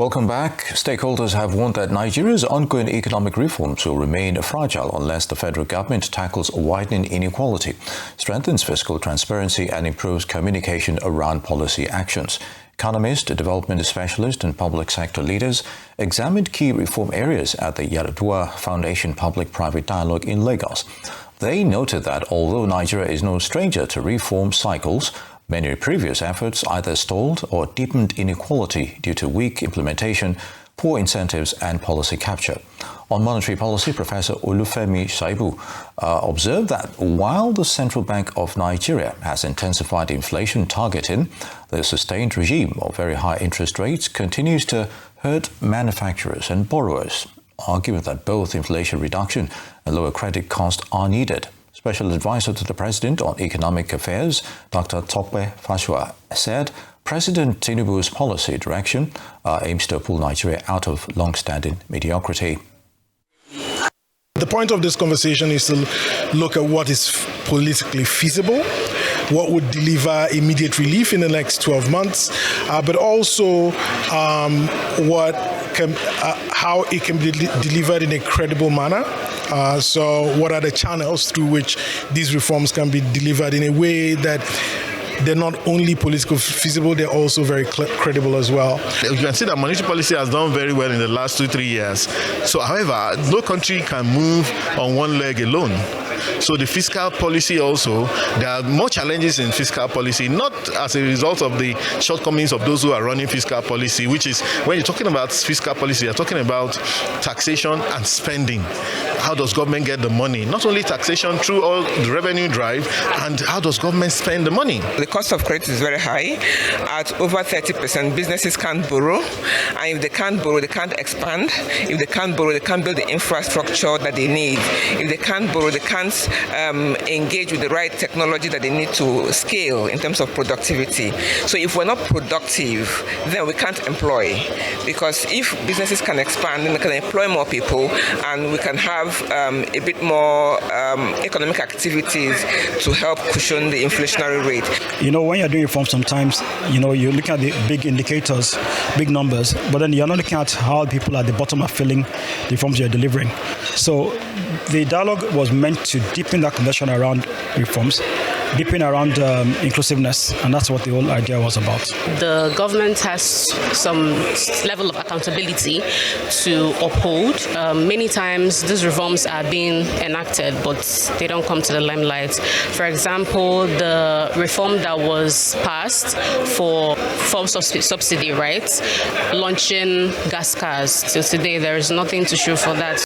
Welcome back. Stakeholders have warned that Nigeria's ongoing economic reforms will remain fragile unless the federal government tackles widening inequality, strengthens fiscal transparency and improves communication around policy actions. Economists, development specialists and public sector leaders examined key reform areas at the Yaradua Foundation Public-Private Dialogue in Lagos. They noted that although Nigeria is no stranger to reform cycles, many previous efforts either stalled or deepened inequality due to weak implementation, poor incentives and policy capture. On monetary policy, Professor Olufemi Shaibu observed that while the Central Bank of Nigeria has intensified inflation targeting, the sustained regime of very high interest rates continues to hurt manufacturers and borrowers, arguing that both inflation reduction and lower credit costs are needed. Special advisor to the President on Economic Affairs, Dr. Tope Fashua, said President Tinubu's policy direction aims to pull Nigeria out of long-standing mediocrity. The point of this conversation is to look at what is politically feasible, what would deliver immediate relief in the next 12 months, but also how it can be delivered in a credible manner. So what are the channels through which these reforms can be delivered in a way that they're not only politically feasible, they're also very credible as well. You can see that monetary policy has done very well in the last 2-3 years. So, however, no country can move on one leg alone. So the fiscal policy also, there are more challenges in fiscal policy, not as a result of the shortcomings of those who are running fiscal policy, which is, when you're talking about fiscal policy, you're talking about taxation and spending. How does government get the money? Not only taxation through all the revenue drive, and how does government spend the money? The cost of credit is very high. At over 30%, businesses can't borrow. And if they can't borrow, they can't expand. If they can't borrow, they can't build the infrastructure that they need. If they can't borrow, they can't engage with the right technology that they need to scale in terms of productivity. So if we're not productive, then we can't employ. Because if businesses can expand, then they can employ more people, and we can have a bit more economic activities to help cushion the inflationary rate. When you're doing reform, sometimes, you're looking at the big indicators, big numbers, but then you're not looking at how people at the bottom are feeling the reforms you're delivering. So the dialogue was meant to deepen that conversation around reforms, deepen around inclusiveness, and that's what the whole idea was about. The government has some level of accountability to uphold. Many times these reforms are being enacted, but they don't come to the limelight. For example, the reform that was passed for subsidy, right? Launching gas cars. Till today, there is nothing to show for that.